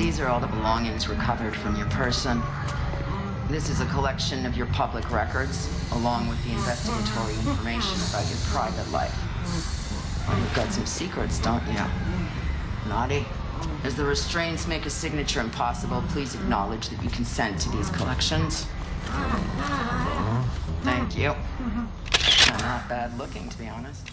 These are all the belongings recovered from your person. This is a collection of your public records, along with the investigatory information about your private life. Well, you've got some secrets, don't you? Naughty. As the restraints make a signature impossible, please acknowledge that you consent to these collections. Thank you. Not bad looking, to be honest.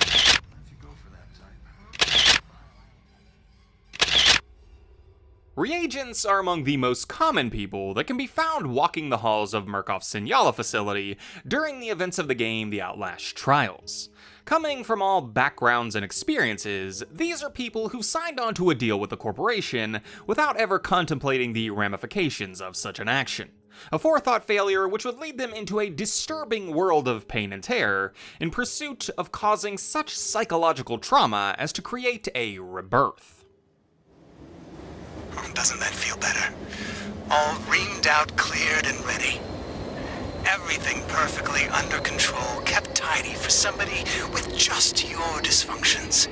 Reagents are among the most common people that can be found walking the halls of Murkoff's Sinyala facility during the events of the game The Outlast Trials. Coming from all backgrounds and experiences, these are people who signed on to a deal with the corporation without ever contemplating the ramifications of such an action. A forethought failure which would lead them into a disturbing world of pain and terror in pursuit of causing such psychological trauma as to create a rebirth. Doesn't that feel better? All reamed out, cleared, and ready. Everything perfectly under control, kept tidy for somebody with just your dysfunctions.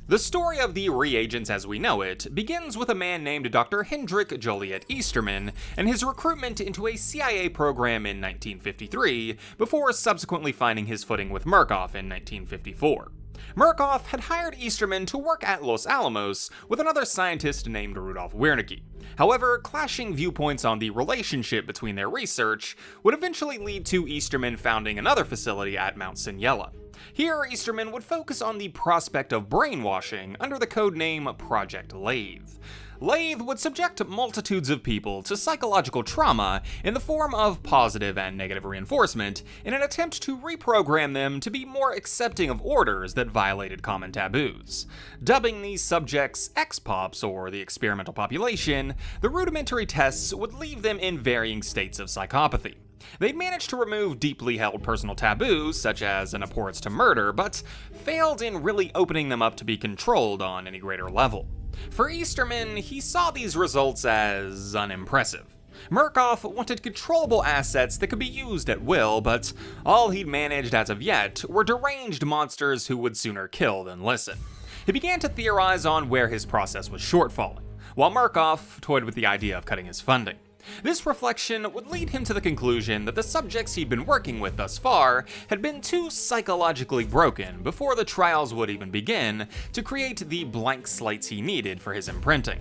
The story of the Reagents as we know it begins with a man named Dr. Hendrik Joliet Easterman and his recruitment into a CIA program in 1953, before subsequently finding his footing with Murkoff in 1954. Murkoff had hired Easterman to work at Los Alamos with another scientist named Rudolf Wernicke. However, clashing viewpoints on the relationship between their research would eventually lead to Easterman founding another facility at Mount Sinyala. Here, Easterman would focus on the prospect of brainwashing under the codename Project Lathe. Lathe would subject multitudes of people to psychological trauma in the form of positive and negative reinforcement in an attempt to reprogram them to be more accepting of orders that violated common taboos. Dubbing these subjects X-Pops, or the experimental population, the rudimentary tests would leave them in varying states of psychopathy. They'd managed to remove deeply held personal taboos, such as an abhorrence to murder, but failed in really opening them up to be controlled on any greater level. For Easterman, he saw these results as unimpressive. Murkoff wanted controllable assets that could be used at will, but all he'd managed as of yet were deranged monsters who would sooner kill than listen. He began to theorize on where his process was shortfalling, while Murkoff toyed with the idea of cutting his funding. This reflection would lead him to the conclusion that the subjects he'd been working with thus far had been too psychologically broken before the trials would even begin to create the blank slates he needed for his imprinting.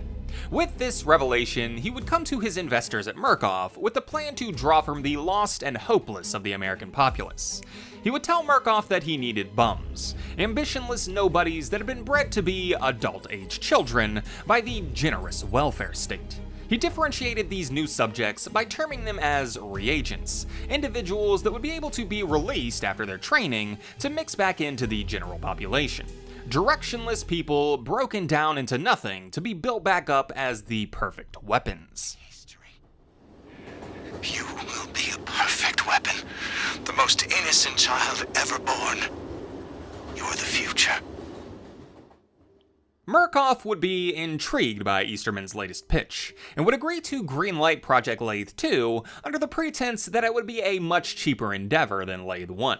With this revelation, he would come to his investors at Murkoff with the plan to draw from the lost and hopeless of the American populace. He would tell Murkoff that he needed bums, ambitionless nobodies that had been bred to be adult-age children by the generous welfare state. He differentiated these new subjects by terming them as reagents, individuals that would be able to be released after their training to mix back into the general population. Directionless people broken down into nothing to be built back up as the perfect weapons. You will be a perfect weapon. The most innocent child ever born. You're the future. Murkoff would be intrigued by Easterman's latest pitch, and would agree to greenlight Project Lathe 2 under the pretense that it would be a much cheaper endeavor than Lathe 1.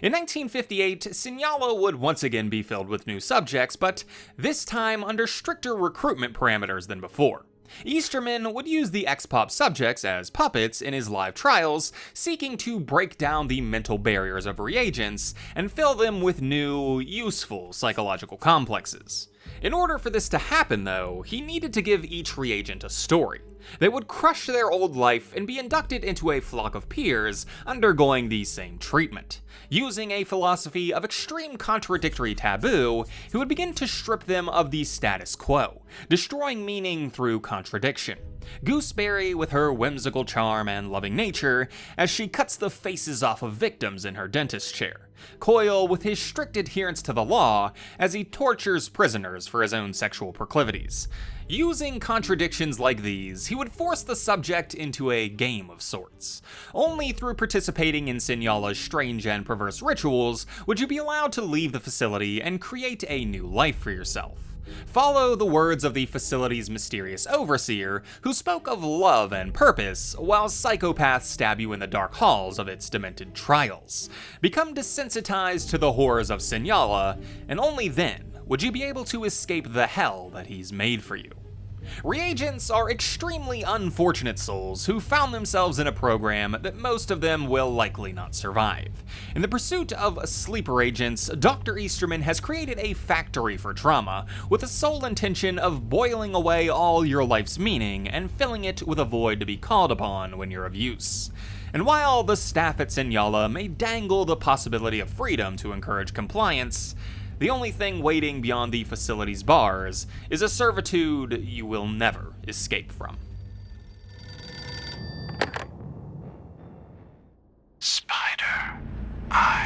In 1958, Sinyala would once again be filled with new subjects, but this time under stricter recruitment parameters than before. Easterman would use the X-Pop subjects as puppets in his live trials, seeking to break down the mental barriers of reagents and fill them with new, useful psychological complexes. In order for this to happen, though, he needed to give each reagent a story. They would crush their old life and be inducted into a flock of peers undergoing the same treatment. Using a philosophy of extreme contradictory taboo, he would begin to strip them of the status quo, destroying meaning through contradiction. Gooseberry with her whimsical charm and loving nature as she cuts the faces off of victims in her dentist chair. Coyle with his strict adherence to the law as he tortures prisoners for his own sexual proclivities. Using contradictions like these, he would force the subject into a game of sorts. Only through participating in Sinyala's strange and perverse rituals would you be allowed to leave the facility and create a new life for yourself. Follow the words of the facility's mysterious overseer, who spoke of love and purpose, while psychopaths stab you in the dark halls of its demented trials. Become desensitized to the horrors of Sinyala, and only then would you be able to escape the hell that he's made for you? Reagents are extremely unfortunate souls who found themselves in a program that most of them will likely not survive. In the pursuit of sleeper agents, Dr. Easterman has created a factory for trauma with the sole intention of boiling away all your life's meaning and filling it with a void to be called upon when you're of use. And while the staff at Sinyala may dangle the possibility of freedom to encourage compliance, the only thing waiting beyond the facility's bars is a servitude you will never escape from. Spider, I